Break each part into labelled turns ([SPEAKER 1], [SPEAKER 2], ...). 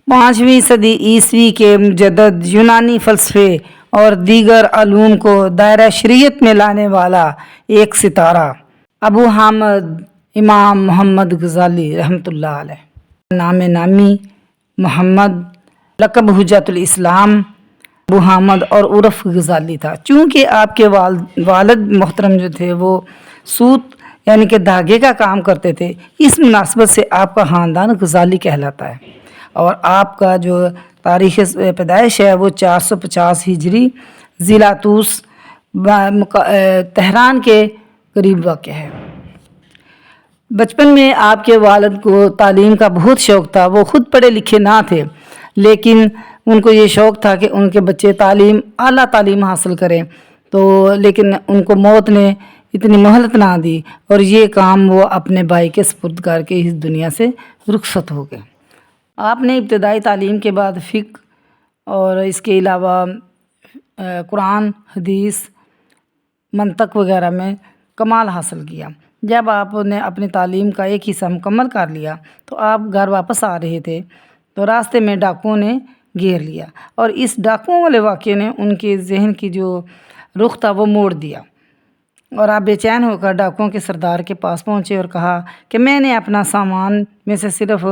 [SPEAKER 1] 5ویں صدی عیسوی کے مجدد یونانی فلسفے اور دیگر علوم کو دائرہ شریعت میں لانے والا ایک ستارہ ابو حامد امام محمد غزالی رحمۃ اللہ علیہ، نام نامی محمد، لقب حجت الاسلام ابو حامد اور عرف غزالی تھا۔ چونکہ آپ کے والد محترم جو تھے وہ سوت یعنی کہ دھاگے کا کام کرتے تھے، اس مناسبت سے آپ کا خاندان غزالی کہلاتا ہے، اور آپ کا جو تاریخ پیدائش ہے وہ 450 ہجری ضلع طوس تہران کے قریب واقع ہے۔ بچپن میں آپ کے والد کو تعلیم کا بہت شوق تھا۔ وہ خود پڑھے لکھے نہ تھے، لیکن ان کو یہ شوق تھا کہ ان کے بچے اعلیٰ تعلیم حاصل کریں، لیکن ان کو موت نے اتنی مہلت نہ دی، اور یہ کام وہ اپنے بھائی کے سپرد کر کے اس دنیا سے رخصت ہو گئے۔ آپ نے ابتدائی تعلیم کے بعد فقہ اور اس کے علاوہ قرآن، حدیث، منطق وغیرہ میں کمال حاصل کیا۔ جب آپ نے اپنی تعلیم کا ایک حصہ مکمل کر لیا تو آپ گھر واپس آ رہے تھے تو راستے میں ڈاکوؤں نے گھیر لیا، اور اس ڈاکوؤں والے واقعے نے ان کے ذہن کی جو رخ تھا وہ موڑ دیا، اور آپ بے چین ہو کر ڈاکوؤں کے سردار کے پاس پہنچے اور کہا کہ میں نے اپنا سامان میں سے صرف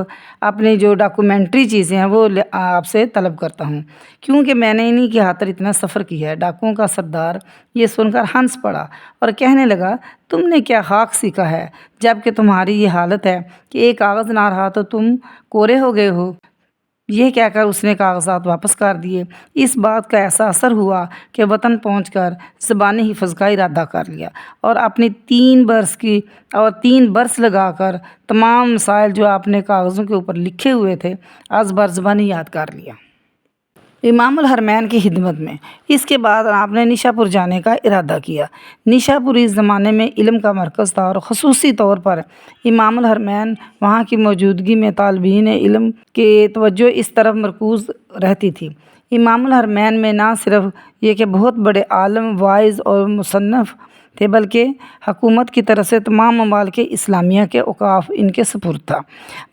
[SPEAKER 1] اپنی جو ڈاکومنٹری چیزیں ہیں وہ آپ سے طلب کرتا ہوں، کیونکہ میں نے انہی کی خاطر اتنا سفر کیا ہے۔ ڈاکوؤں کا سردار یہ سن کر ہنس پڑا اور کہنے لگا، تم نے کیا خاک سیکھا ہے جب کہ تمہاری یہ حالت ہے کہ ایک کاغذ نہ رہا تو تم کورے ہو گئے ہو۔ یہ کہہ کر اس نے کاغذات واپس کر دیے۔ اس بات کا ایسا اثر ہوا کہ وطن پہنچ کر زبانی حفظ کا ارادہ کر لیا، اور اپنی 3 برس لگا کر تمام مسائل جو آپ نے کاغذوں کے اوپر لکھے ہوئے تھے از بر زبانی یاد کر لیا۔ امام الحرمین کی خدمت میں اس کے بعد آپ نے نیشاپور جانے کا ارادہ کیا۔ نیشاپور اس زمانے میں علم کا مرکز تھا، اور خصوصی طور پر امام الحرمین وہاں کی موجودگی میں طالبین علم کی توجہ اس طرف مرکوز رہتی تھی۔ امام الحرمین میں نہ صرف یہ کہ بہت بڑے عالم، واعظ اور مصنف تھے، بلکہ حکومت کی طرف سے تمام ممالک اسلامیہ کے اوقاف ان کے سپرد تھا۔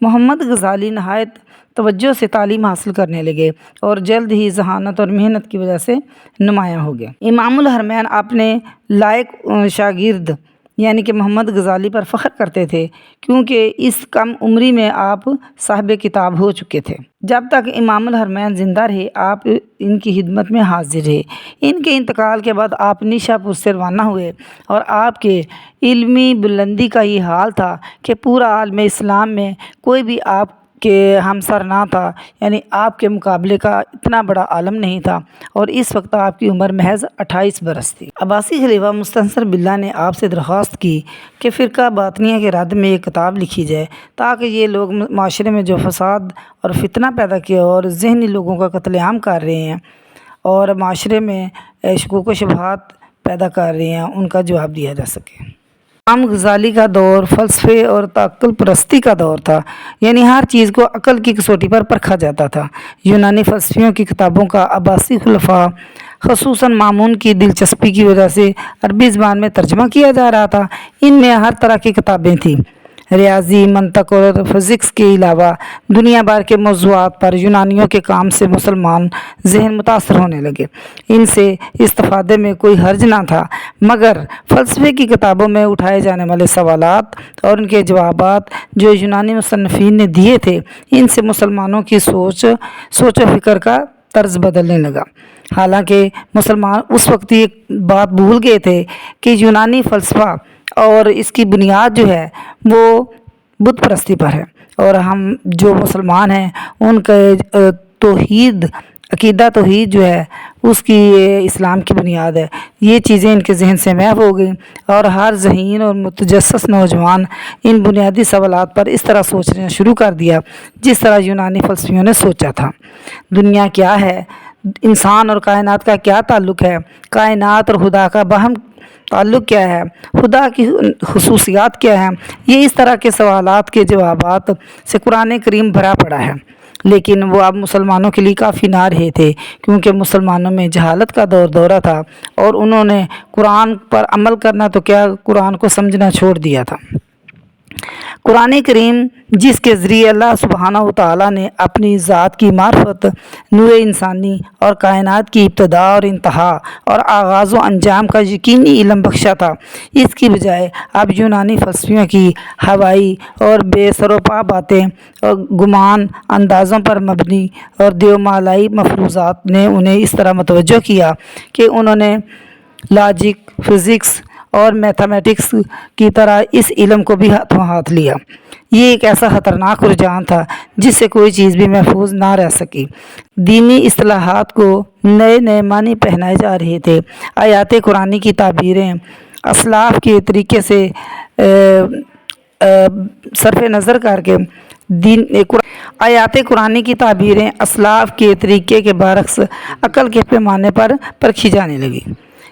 [SPEAKER 1] محمد غزالی نہایت توجہ سے تعلیم حاصل کرنے لگے اور جلد ہی ذہانت اور محنت کی وجہ سے نمایاں ہو گئے۔ امام الحرمین اپنے لائق شاگرد یعنی کہ محمد غزالی پر فخر کرتے تھے، کیونکہ اس کم عمری میں آپ صاحب کتاب ہو چکے تھے۔ جب تک امام الحرمین زندہ رہے آپ ان کی خدمت میں حاضر رہے۔ ان کے انتقال کے بعد آپ نیشاپور سے روانہ ہوئے، اور آپ کے علمی بلندی کا یہ حال تھا کہ پورا عالم اسلام میں کوئی بھی آپ کے ہمسر نہ تھا، یعنی آپ کے مقابلے کا اتنا بڑا عالم نہیں تھا، اور اس وقت آپ کی عمر محض 28 برس تھی۔ عباسی خلیفہ مستنصر باللہ نے آپ سے درخواست کی کہ فرقہ باطنیہ کے رد میں ایک کتاب لکھی جائے، تاکہ یہ لوگ معاشرے میں جو فساد اور فتنہ پیدا کیا اور ذہنی لوگوں کا قتل عام کر رہے ہیں اور معاشرے میں شکوک و شبہات پیدا کر رہے ہیں، ان کا جواب دیا جا سکے۔ امام غزالی کا دور فلسفے اور تعقل پرستی کا دور تھا، یعنی ہر چیز کو عقل کی کسوٹی پر پرکھا جاتا تھا۔ یونانی فلسفیوں کی کتابوں کا عباسی خلفاء خصوصاً مامون کی دلچسپی کی وجہ سے عربی زبان میں ترجمہ کیا جا رہا تھا۔ ان میں ہر طرح کی کتابیں تھیں۔ ریاضی، منطق اور فزکس کے علاوہ دنیا بھر کے موضوعات پر یونانیوں کے کام سے مسلمان ذہن متاثر ہونے لگے۔ ان سے استفادے میں کوئی حرج نہ تھا، مگر فلسفے کی کتابوں میں اٹھائے جانے والے سوالات اور ان کے جوابات جو یونانی مصنفین نے دیے تھے، ان سے مسلمانوں کی سوچ و فکر کا طرز بدلنے لگا۔ حالانکہ مسلمان اس وقت یہ بات بھول گئے تھے کہ یونانی فلسفہ اور اس کی بنیاد جو ہے وہ بت پرستی پر ہے، اور ہم جو مسلمان ہیں ان کا عقیدہ توحید جو ہے اس کی اسلام کی بنیاد ہے۔ یہ چیزیں ان کے ذہن سے محو ہو گئیں، اور ہر ذہین اور متجسس نوجوان ان بنیادی سوالات پر اس طرح سوچنا شروع کر دیا جس طرح یونانی فلسفیوں نے سوچا تھا۔ دنیا کیا ہے؟ انسان اور کائنات کا کیا تعلق ہے؟ کائنات اور خدا کا باہم تعلق کیا ہے؟ خدا کی خصوصیات کیا ہیں؟ یہ اس طرح کے سوالات کے جوابات سے قرآن کریم بھرا پڑا ہے، لیکن وہ اب مسلمانوں کے لیے کافی نہ رہے تھے، کیونکہ مسلمانوں میں جہالت کا دورہ تھا، اور انہوں نے قرآن پر عمل کرنا تو کیا قرآن کو سمجھنا چھوڑ دیا تھا۔ قرآن کریم جس کے ذریعے اللہ سبحانہ و تعالیٰ نے اپنی ذات کی معرفت، نوع انسانی اور کائنات کی ابتدا اور انتہا اور آغاز و انجام کا یقینی علم بخشا تھا، اس کی بجائے اب یونانی فلسفیوں کی ہوائی اور بے سر و پا باتیں اور گمان اندازوں پر مبنی اور دیومالائی مفروضات نے انہیں اس طرح متوجہ کیا کہ انہوں نے لاجک، فزکس اور میتھمیٹکس کی طرح اس علم کو بھی ہاتھوں ہاتھ لیا۔ یہ ایک ایسا خطرناک رجحان تھا جس سے کوئی چیز بھی محفوظ نہ رہ سکی۔ دینی اصطلاحات کو نئے نئے معنی پہنائے جا رہے تھے۔ آیات قرآنی کی تعبیریں اسلاف کے طریقے سے صرف نظر کر کے آیات قرآنی کی تعبیریں اسلاف کے طریقے کے برعکس عقل کے پیمانے پر پرکھی جانے لگی۔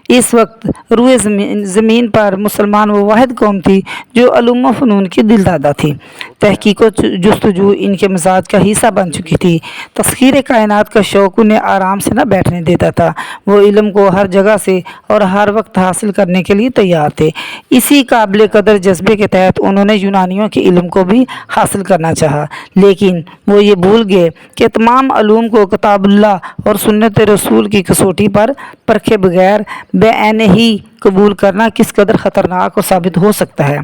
[SPEAKER 1] اس وقت روئے زمین پر مسلمان وہ واحد قوم تھی جو علوم و فنون کی دل دادہ تھی۔ تحقیق و جستجو ان کے مزاج کا حصہ بن چکی تھی۔ تسخیر کائنات کا شوق انہیں آرام سے نہ بیٹھنے دیتا تھا۔ وہ علم کو ہر جگہ سے اور ہر وقت حاصل کرنے کے لیے تیار تھے۔ اسی قابل قدر جذبے کے تحت انہوں نے یونانیوں کے علم کو بھی حاصل کرنا چاہا، لیکن وہ یہ بھول گئے کہ تمام علوم کو کتاب اللہ اور سنت رسول کی کسوٹی پر پرکھے بغیر بے عین ہی قبول کرنا کس قدر خطرناک و ثابت ہو سکتا ہے۔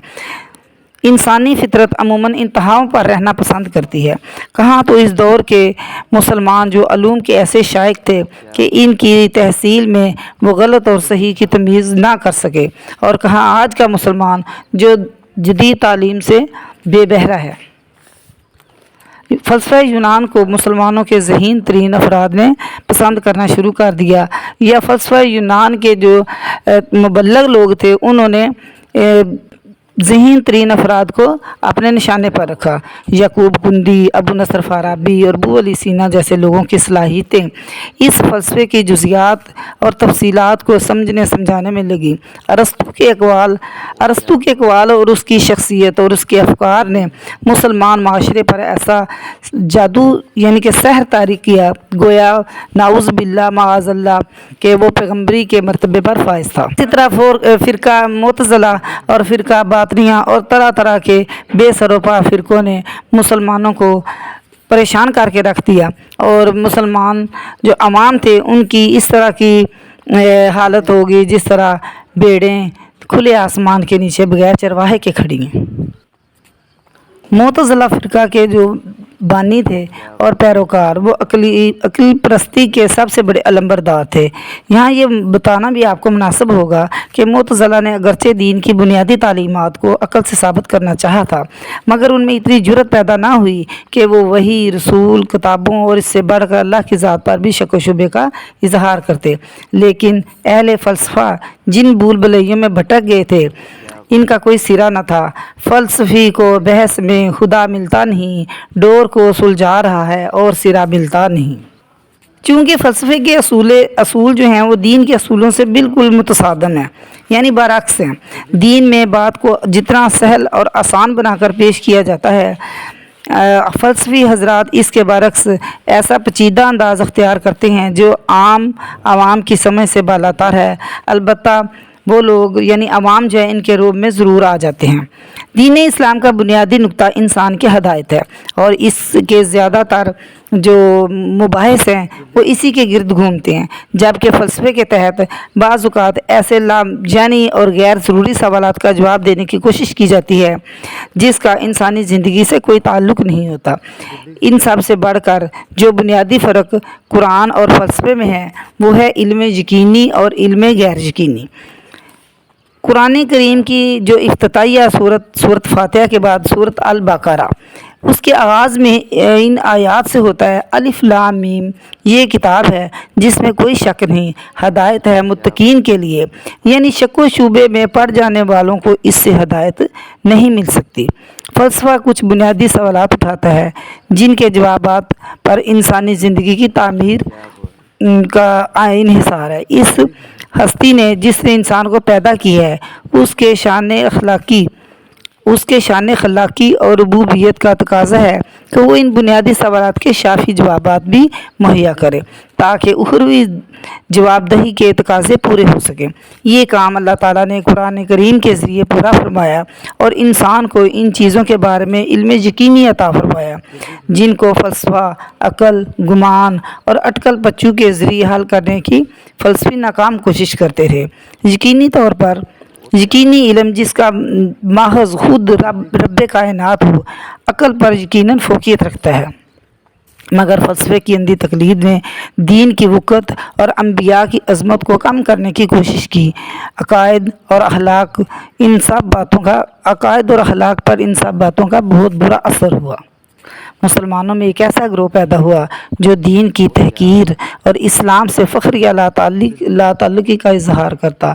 [SPEAKER 1] انسانی فطرت عموماً انتہاؤں پر رہنا پسند کرتی ہے۔ کہاں تو اس دور کے مسلمان جو علوم کے ایسے شائق تھے کہ ان کی تحصیل میں وہ غلط اور صحیح کی تمیز نہ کر سکے، اور کہاں آج کا مسلمان جو جدید تعلیم سے بے بہرہ ہے۔ فلسفہ یونان کو مسلمانوں کے ذہین ترین افراد نے پسند کرنا شروع کر دیا، یا فلسفہ یونان کے جو مبلغ لوگ تھے انہوں نے ذہین ترین افراد کو اپنے نشانے پر رکھا۔ یعقوب کندی، ابو نصر فارابی اور ابو علی سینا جیسے لوگوں کی صلاحیتیں اس فلسفے کی جزیات اور تفصیلات کو سمجھانے میں لگی۔ ارسطو کے اقوال اور اس کی شخصیت اور اس کے افکار نے مسلمان معاشرے پر ایسا جادو یعنی کہ سحر طاری کیا، گویا نعوذ باللہ معاذ اللہ کہ وہ پیغمبری کے مرتبے پر فائز تھا۔ اسی طرح فرقہ معتزلہ اور فرقہ باطنیہ اور طرح طرح کے بے سروپا فرقوں نے مسلمانوں کو پریشان کر کے رکھ دیا، اور مسلمان جو عوام تھے ان کی اس طرح کی حالت ہوگی جس طرح بھیڑیں کھلے آسمان کے نیچے بغیر چرواہے کے کھڑی ہیں۔ معتزلہ فرقہ کے جو بانی تھے اور پیروکار وہ عقل پرستی کے سب سے بڑے علمبردار تھے۔ یہاں یہ بتانا بھی آپ کو مناسب ہوگا کہ معتزلہ نے اگرچہ دین کی بنیادی تعلیمات کو عقل سے ثابت کرنا چاہا تھا، مگر ان میں اتنی جرأت پیدا نہ ہوئی کہ وہ وحی، رسول، کتابوں اور اس سے بڑھ کر اللہ کی ذات پر بھی شک و شبے کا اظہار کرتے۔ لیکن اہل فلسفہ جن بھول بھلیوں میں بھٹک گئے تھے ان کا کوئی سرا نہ تھا۔ فلسفی کو بحث میں خدا ملتا نہیں، ڈور کو سلجھا رہا ہے اور سرا ملتا نہیں۔ چونکہ فلسفے کے اصول جو ہیں وہ دین کے اصولوں سے بالکل متصادم ہیں، یعنی برعکس ہیں۔ دین میں بات کو جتنا سہل اور آسان بنا کر پیش کیا جاتا ہے، فلسفی حضرات اس کے برعکس ایسا پیچیدہ انداز اختیار کرتے ہیں جو عوام کی سمجھ سے بالاتر ہے۔ البتہ وہ لوگ یعنی عوام جو ہے ان کے روب میں ضرور آ جاتے ہیں۔ دین اسلام کا بنیادی نقطہ انسان کی ہدایت ہے، اور اس کے زیادہ تر جو مباحث ہیں وہ اسی کے گرد گھومتے ہیں، جبکہ فلسفے کے تحت بعض اوقات ایسے لامجانی اور غیر ضروری سوالات کا جواب دینے کی کوشش کی جاتی ہے جس کا انسانی زندگی سے کوئی تعلق نہیں ہوتا۔ ان سب سے بڑھ کر جو بنیادی فرق قرآن اور فلسفے میں ہے وہ ہے علم یقینی اور علم غیر یقینی۔ قرآن کریم کی جو افتتاحیہ سورت فاتحہ کے بعد سورت البقرہ، اس کے آغاز میں ان آیات سے ہوتا ہے الف لام میم، یہ کتاب ہے جس میں کوئی شک نہیں، ہدایت ہے متقین کے لیے، یعنی شک و شبے میں پڑ جانے والوں کو اس سے ہدایت نہیں مل سکتی۔ فلسفہ کچھ بنیادی سوالات اٹھاتا ہے جن کے جوابات پر انسانی زندگی کی تعمیر کا انحصار ہے۔ اس ہستی نے جس نے انسان کو پیدا کی ہے اس کے شان خلاقی اور ربوبیت کا تقاضا ہے تو وہ ان بنیادی سوالات کے شافی جوابات بھی مہیا کرے تاکہ اخروی جواب دہی کے تقاضے پورے ہو سکیں۔ یہ کام اللہ تعالیٰ نے قرآن کریم کے ذریعے پورا فرمایا اور انسان کو ان چیزوں کے بارے میں علم یقینی عطا فرمایا جن کو فلسفہ، عقل، گمان اور اٹکل پچو کے ذریعے حل کرنے کی فلسفی ناکام کوشش کرتے رہے۔ یقینی طور پر یقینی علم جس کا ماخذ خود رب کائنات ہو، عقل پر یقیناً فوقیت رکھتا ہے، مگر فلسفے کی اندھی تقلید نے دین کی وقت اور انبیاء کی عظمت کو کم کرنے کی کوشش کی۔ عقائد اور اخلاق پر ان سب باتوں کا بہت برا اثر ہوا۔ مسلمانوں میں ایک ایسا گروہ پیدا ہوا جو دین کی تحقیر اور اسلام سے فخر یا لا تعلقی کا اظہار کرتا،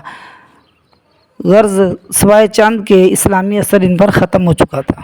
[SPEAKER 1] غرض سوائے چند کے اسلامی اثر ان پر ختم ہو چکا تھا۔